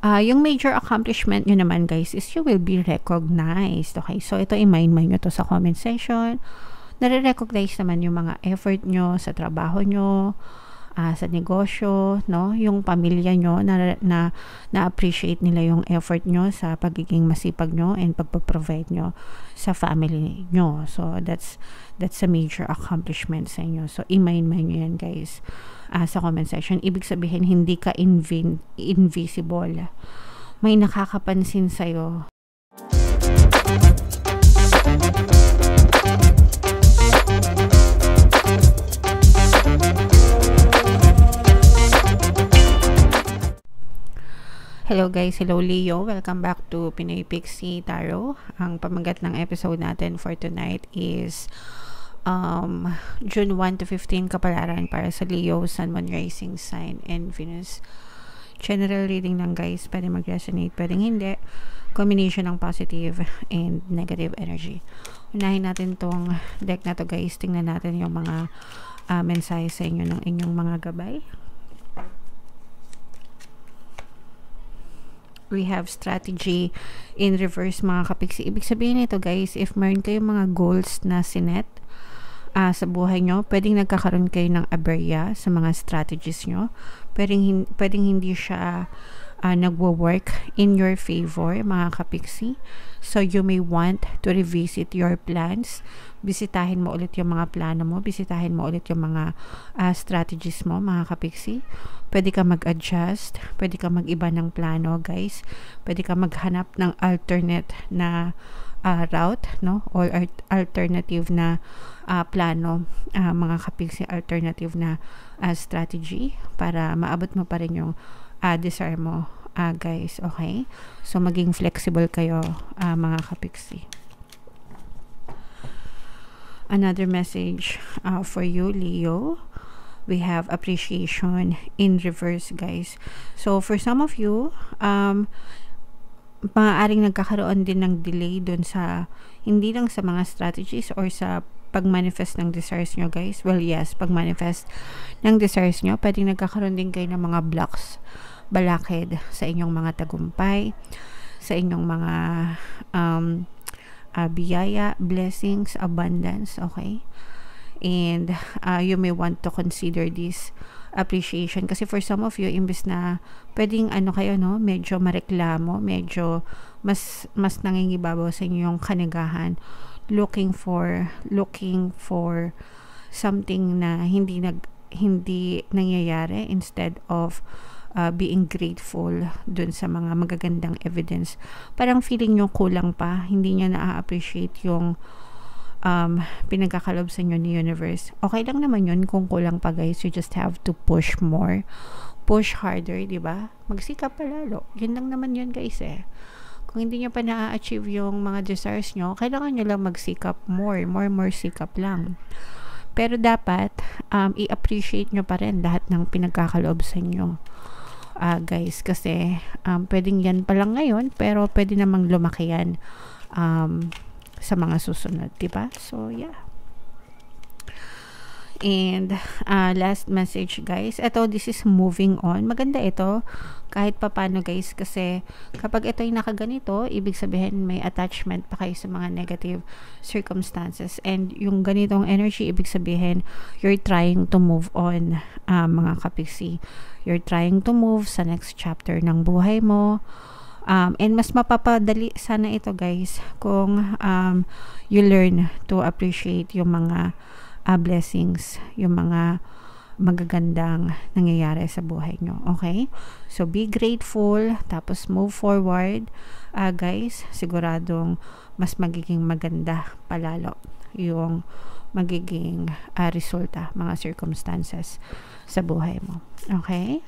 Yung major accomplishment nyo naman guys is you will be recognized. Okay, so ito i-mind nyo to sa comment section. Nare-recognize naman yung mga effort nyo sa trabaho nyo, sa negosyo, no? Yung pamilya nyo na-appreciate nila yung effort nyo sa pagiging masipag nyo and pagpaprovide nyo sa family nyo. So that's a major accomplishment sa inyo. So i-mind nyo yan guys sa comment section. Ibig sabihin hindi ka invisible. May nakakapansin sa'yo. Hello guys, hello Leo. Welcome back to Pinoy Pixie Tarot. Ang pamagat ng episode natin for tonight is June 1 to 15 kapalaran para sa Leo, Sun, Moon, Rising Sign, and Venus. General reading lang guys. Pwede mag-resonate, pwedeng hindi. Combination ng positive and negative energy. Unahin natin tong deck na to guys. Tingnan natin yung mga mensahe sa inyo ng inyong mga gabay. We have strategy in reverse mga kapiksi. Ibig sabihin nito guys, if meron kayong mga goals na sinet sa buhay nyo, pwedeng nagkakaroon kayo ng aberya sa mga strategies nyo. Pwedeng hindi siya nagwo-work in your favor mga kapiksi. So you may want to revisit your plans. Bisitahin mo ulit yung mga plano mo. Bisitahin mo ulit yung mga strategies mo mga kapiksi. Pwede ka mag-adjust, pwede ka mag-iba ng plano guys, pwede ka maghanap ng alternate na route, no? Or alternative na plano, mga kapiksi, alternative na strategy para maabot mo pa rin yung desire mo guys, okay? So maging flexible kayo mga kapiksi. Another message for you Leo. We have appreciation in reverse guys. So for some of you maaaring nagkakaroon din ng delay dun sa hindi lang sa mga strategies or sa pag-manifest ng desires nyo guys. Well yes, pag-manifest ng desires nyo, pwedeng nagkakaroon din kayo ng mga blocks, balakid sa inyong mga tagumpay, sa inyong mga biyaya, blessings, abundance, okay? And you may want to consider this appreciation kasi for some of you, imbes na pwedeng kayo, no, medyo mareklamo, medyo mas nangingibabaw sa inyo yung kanigahan, looking for something na hindi nangyayari instead of being grateful dun sa mga magagandang evidence. Parang feeling nyo kulang pa, hindi nyo na-appreciate yung pinagkakalob sa inyo ni universe. Okay lang naman yun kung kulang pa guys. You just have to push more, push harder, diba? Magsikap pa lalo. Yun lang naman yun guys eh. Kung hindi nyo pa na-achieve yung mga desires nyo, kailangan nyo lang magsikap more sikap lang. Pero dapat i-appreciate nyo pa rin lahat ng pinagkakalob sa inyo guys, kasi pwedeng yan pa lang ngayon, pero pwede namang lumaki yan sa mga susunod, diba? So yeah. And last message guys, this is moving on. Maganda ito kahit papano guys, kasi kapag ito ay nakaganito, ibig sabihin may attachment pa kayo sa mga negative circumstances, and yung ganitong energy, ibig sabihin you're trying to move on mga kapiksi. You're trying to move sa next chapter ng buhay mo. And mas mapapadali sana ito guys kung you learn to appreciate yung mga blessings, yung mga magagandang nangyayari sa buhay nyo, okay? So be grateful, tapos move forward guys. Siguradong mas magiging maganda palalo yung magiging resulta, mga circumstances sa buhay mo, okay?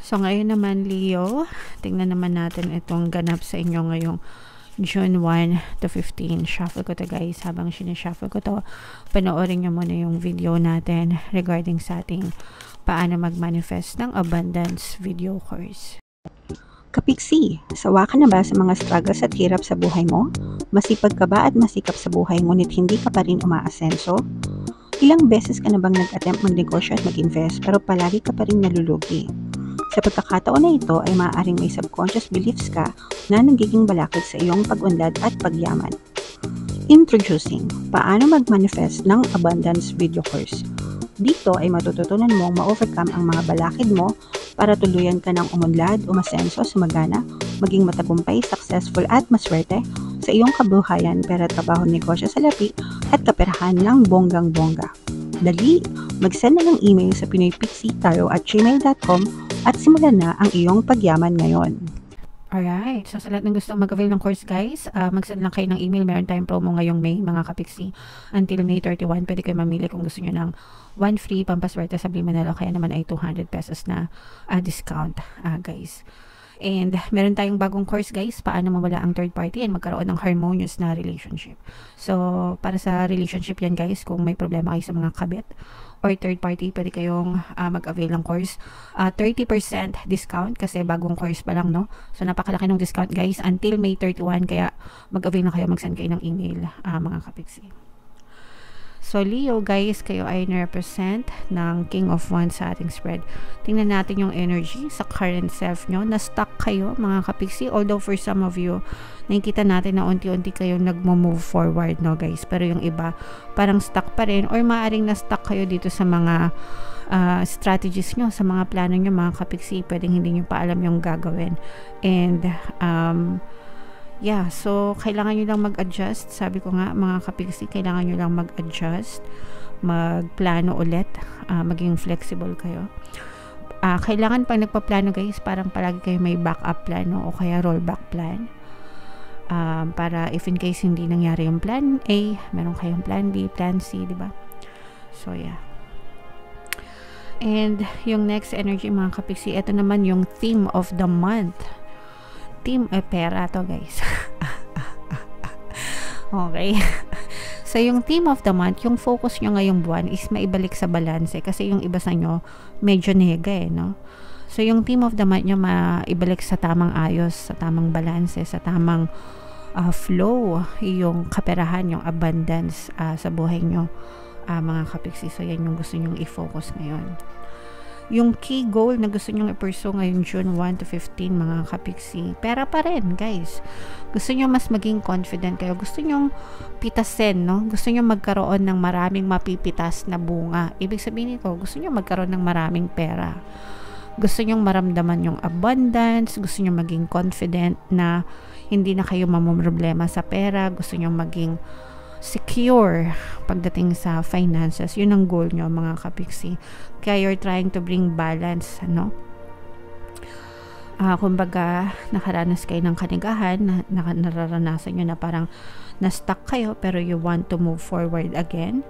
So ngayon naman Leo, tingnan naman natin itong ganap sa inyo ngayong June 1 to 15. Shuffle ko to guys. Habang sinishuffle ko to, panoorin nyo muna yung video natin regarding sa ating paano mag-manifest ng abundance video course. Kapiksi, sawa ka na ba sa mga struggles at hirap sa buhay mo? Masipag ka ba at masikap sa buhay ngunit hindi ka pa rin umaasenso? Ilang beses ka na bang nag-attempt magnegosyo at mag-invest pero palagi ka pa rin nalulugi? Sa pagkakataon na ito ay maaaring may subconscious beliefs ka na nagiging balakid sa iyong pag-unlad at pagyaman. Introducing, paano mag-manifest ng abundance video course. Dito ay matututunan mong ma-overcome ang mga balakid mo para tuluyan ka ng umunlad, umasenso, sumagana, maging matagumpay, successful at maswerte sa iyong kabuhayan, pera, trabaho, negosyo, salapi at kaperahan ng bonggang-bongga. Dali, mag-send na ng email sa pinoypixie@gmail.com at simulan na ang iyong pagyaman ngayon. Alright, so sa lahat ng gusto mag-avail ng course guys, mag-send lang kayo ng email. Meron tayong promo ngayong May, mga kapiksi. Until May 31, pwede kayo mamili kung gusto nyo ng 1 free pampaswerte sa Blue Manalo, kaya naman ay 200 pesos na discount guys. And meron tayong bagong course guys, paano mawala ang third party and magkaroon ng harmonious na relationship. So, para sa relationship yan guys, kung may problema kayo sa mga kabit or third party, pwede kayong mag-avail ng course. 30% discount kasi bagong course pa lang, no? So, napakalaki ng discount guys until May 31, kaya mag-avail na kayo, mag-send kayo ng email mga kapiksi. So, Leo guys, kayo ay na-represent ng King of Wands sa ating spread. Tingnan natin yung energy sa current self nyo. Na-stuck kayo mga kapiksi, although for some of you, nakikita natin na unti-unti kayo nagmo-move forward, no guys? Pero yung iba, parang stuck pa rin, or maaaring na-stuck kayo dito sa mga strategies nyo, sa mga plano nyo mga kapiksi. Pwedeng hindi nyo pa alam yung gagawin. And, yeah, so kailangan nyo lang mag-adjust. Sabi ko nga mga kapiksi, kailangan nyo lang mag-adjust, magplano ulit, maging flexible kayo. Kailangan pag nagpaplano guys, parang palagi kayo may backup plan, no? O kaya rollback plan, para if in case hindi nangyari yung plan A, meron kayong plan B, plan C, diba? So yeah. And yung next energy mga kapiksi, ito naman yung theme of the month. Team pera to guys. Okay. So yung theme of the month, yung focus nyo ngayong buwan is maibalik sa balance, kasi yung iba sa nyo medyo nega no? So yung theme of the month nyo maibalik sa tamang ayos, sa tamang balance, sa tamang flow, yung kaperahan, yung abundance sa buhay nyo mga kapiksi. So yan yung gusto nyong i-focus ngayon. Yung key goal na gusto nyong i-pursue ngayon June 1 to 15 mga kapiksi, pera pa rin guys. Gusto nyo mas maging confident kayo, gusto nyong pitasin, no? Gusto nyo magkaroon ng maraming mapipitas na bunga. Ibig sabihin nito, gusto nyo magkaroon ng maraming pera, gusto nyong maramdaman yung abundance, gusto nyo maging confident na hindi na kayo mamumroblema sa pera, gusto nyo maging secure pagdating sa finances. Yun ang goal nyo mga kapiksi, kaya you're trying to bring balance, no? Kumbaga nakaranas kayo ng kanigahan, nararanasan nyo na parang na-stuck kayo, pero you want to move forward again.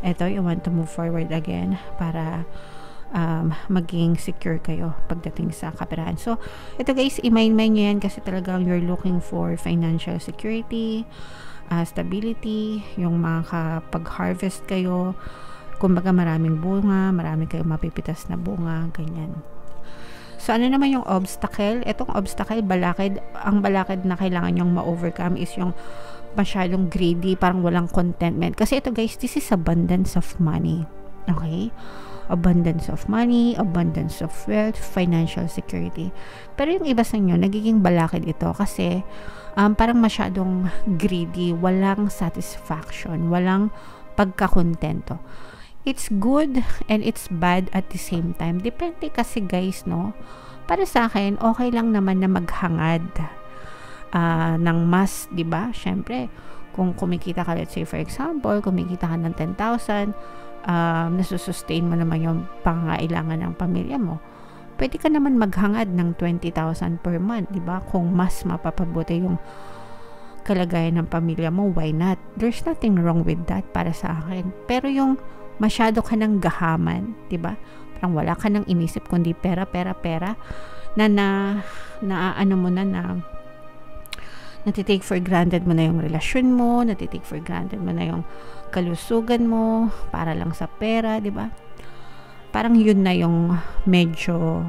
Eto, you want to move forward again para maging secure kayo pagdating sa kaperahan. So ito guys, i-mind nyo yan, kasi talagang you're looking for financial security, stability, yung makakapag-harvest kayo, kumbaga maraming bunga, marami kayong mapipitas na bunga, ganyan. So ano naman yung obstacle? Etong obstacle, balakid. Ang balakid na kailangan nyong ma-overcome is yung masyadong greedy, parang walang contentment. Kasi ito guys, this is abundance of money. Okay? Abundance of money, abundance of wealth, financial security. Pero yung iba sa inyo, nagiging balakid ito kasi parang masyadong greedy, walang satisfaction, walang pagkakontento. It's good and it's bad at the same time. Depende kasi guys, no? Para sa akin, okay lang naman na maghangad ng mas, di ba? Syempre, kung kumikita ka, let's say for example, kumikita ka ng 10,000, nasusustain mo naman yung pangangailangan ng pamilya mo, pwede ka naman maghangad ng 20,000 per month, di ba? Kung mas mapapabuti yung kalagayan ng pamilya mo, why not? There's nothing wrong with that para sa akin. Pero yung masyado ka ng gahaman, di ba? Parang wala ka nang inisip kundi pera, pera, pera, na ano mo na natitake for granted mo na yung relasyon mo, natitake for granted mo na yung kalusugan mo para lang sa pera, di ba? Parang yun na yung medyo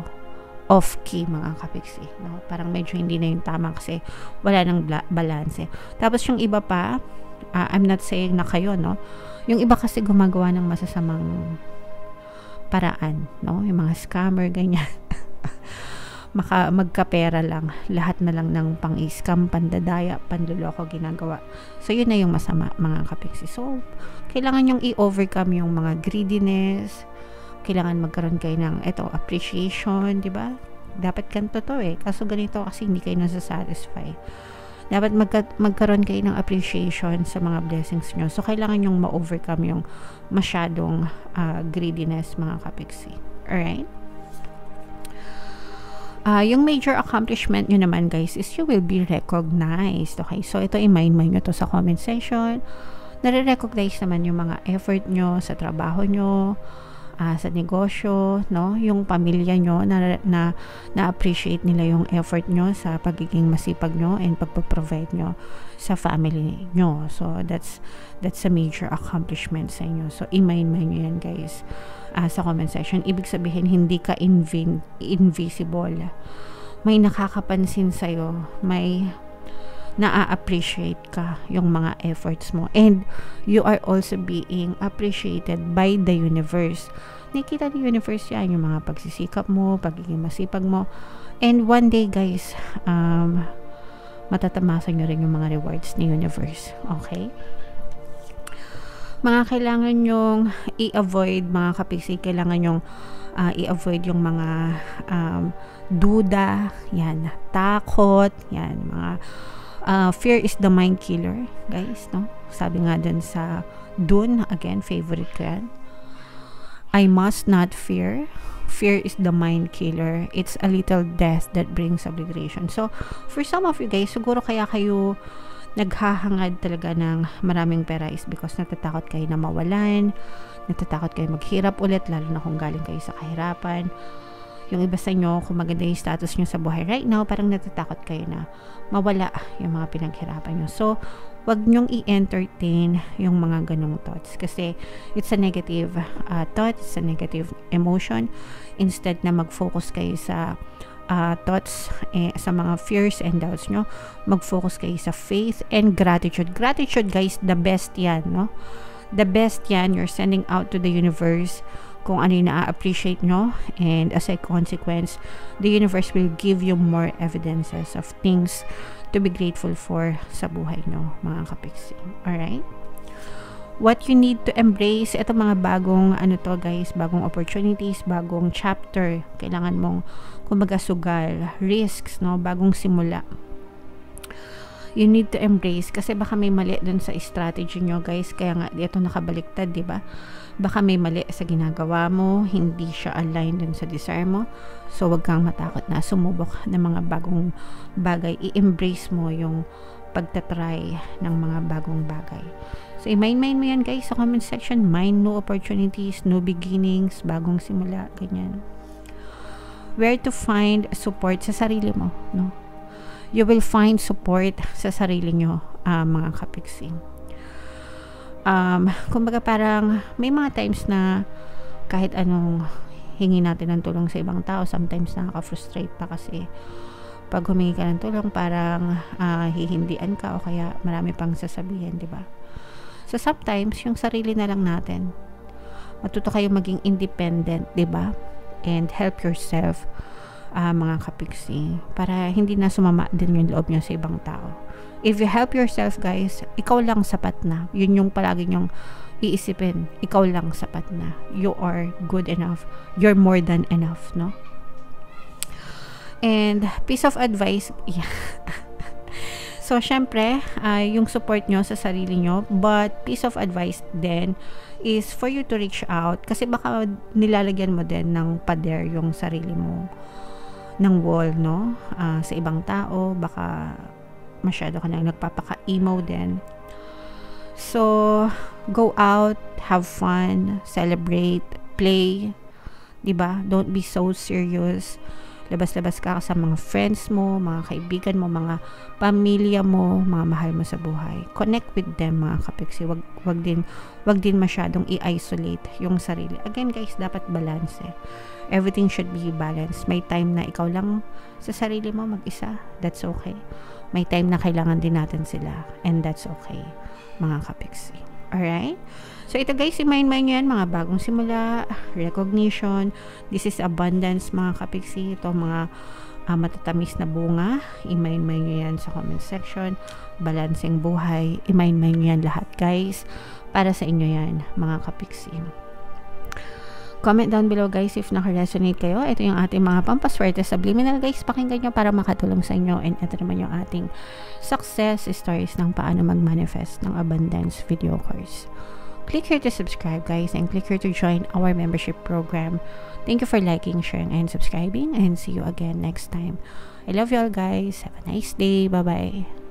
off-key mga kapiksi, no? Parang medyo hindi na yung tama kasi wala nang balance. Tapos yung iba pa, I'm not saying na kayo, no? Yung iba kasi gumagawa ng masasamang paraan, no? Yung mga scammer, ganyan. magkapera lang, lahat na lang ng pang-scam, pandadaya, panluloko ginagawa. So yun na yung masama, mga kapiksi. So kailangan yung i-overcome yung mga greediness, kailangan magkaroon kayo ng appreciation, di ba? Dapat ganito to kaso ganito kasi hindi kayo nasa-satisfy. Dapat magkaroon kayo ng appreciation sa mga blessings nyo. So kailangan yung ma-overcome yung masyadong greediness, mga kapiksi. Alright? Yung major accomplishment nyo naman, guys, is you will be recognized. Okay? So, ito, i-mind nyo to sa comment section. Nare-recognize naman yung mga effort nyo sa trabaho nyo, sa negosyo, no? Yung pamilya nyo, na-appreciate nila yung effort nyo sa pagiging masipag nyo and pagpaprovide nyo sa family nyo. So, that's a major accomplishment sa inyo. So, i-mind nyo yan, guys. Sa comment section, ibig sabihin hindi ka invisible. May nakakapansin sa'yo, may na-appreciate ka yung mga efforts mo, and you are also being appreciated by the universe. Nakita ni universe yan, yung mga pagsisikap mo, pagiging masipag mo, and one day, guys, matatamasan nyo rin yung mga rewards ni universe. Okay? Mga kailangan nyong i-avoid, mga kapiksi, kailangan nyong i-avoid yung mga duda, yan, takot, yan, mga fear is the mind killer, guys, no? Sabi nga dun sa Dune, again, favorite ko yan. I must not fear. Fear is the mind killer. It's a little death that brings obliteration. So, for some of you guys, siguro kaya kayo naghahangad talaga ng maraming pera is because natatakot kayo na mawalan, natatakot kayo maghirap ulit, lalo na kung galing kayo sa kahirapan. Yung iba sa inyo, kung maganda yung status nyo sa buhay right now, parang natatakot kayo na mawala yung mga pinaghirapan nyo. So, wag nyong i-entertain yung mga ganong thoughts kasi it's a negative thought, it's a negative emotion. Instead na mag-focus kayo sa thoughts, sa mga fears and doubts nyo, mag-focus kayo sa faith and gratitude. Gratitude, guys, the best yan, no? The best yan, you're sending out to the universe kung ano yung na-appreciate nyo, and as a consequence, the universe will give you more evidences of things to be grateful for sa buhay nyo, mga kapiksi. Alright? What you need to embrace, ito mga bagong guys, bagong opportunities, bagong chapter, kailangan mong kumbaga sugal, risks, no, bagong simula. You need to embrace kasi baka may mali dun sa strategy nyo, guys, kaya nga dito nakabaliktad, di ba? Baka may mali sa ginagawa mo, hindi siya aligned dun sa desire mo. So wag kang matakot na sumubok ng mga bagong bagay. I-embrace mo yung pagtatry ng mga bagong bagay. So i-mind mo yan, guys, sa comment section. Mind new opportunities, new beginnings, bagong simula, ganyan. Where to find support sa sarili mo, no? You will find support sa sarili nyo, mga kapiksi. Kumbaga parang may mga times na kahit anong hingi natin ng tulong sa ibang tao, sometimes nakaka-frustrate pa kasi pag humingi ka ng tulong parang hihindian ka o kaya marami pang sasabihin, di ba? So sometimes yung sarili na lang natin, matuto kayo maging independent, di ba? And help yourself, mga kapiksi, para hindi na sumama din yung loob nyo sa ibang tao. If you help yourself, guys, ikaw lang sapat na. Yun yung palagi nyong iisipin. Ikaw lang sapat na. You are good enough. You're more than enough, no? And piece of advice, yeah. So, syempre, yung support nyo sa sarili nyo, but piece of advice then is for you to reach out kasi baka nilalagyan mo din ng pader yung sarili mo ng wall, no? Sa ibang tao, baka masyado ka nang nagpapaka-emo din. So, go out, have fun, celebrate, play, diba? Don't be so serious. Labas-labas ka sa mga friends mo, mga kaibigan mo, mga pamilya mo, mga mahal mo sa buhay. Connect with them, mga kapiksi. Wag din masyadong i-isolate yung sarili. Again, guys, dapat balance eh. Everything should be balanced. May time na ikaw lang sa sarili mo mag-isa. That's okay. May time na kailangan din natin sila. And that's okay, mga kapiksi. Alright? So, ito guys, i-mind nyo yan, mga bagong simula, recognition, this is abundance, mga kapiksi. Ito, mga matatamis na bunga, i-mind nyo yan sa comment section. Balancing buhay, i-mind nyo yan lahat guys. Para sa inyo yan, mga kapiksi. Comment down below guys if naka-resonate kayo. Ito yung ating mga pampaswerte subliminal guys. Pakinggan nyo para makatulong sa inyo. And ito naman yung ating success stories ng paano mag-manifest ng abundance video course. Click here to subscribe guys, and click here to join our membership program. Thank you for liking, sharing, and subscribing, and see you again next time. I love you all guys. Have a nice day. Bye-bye.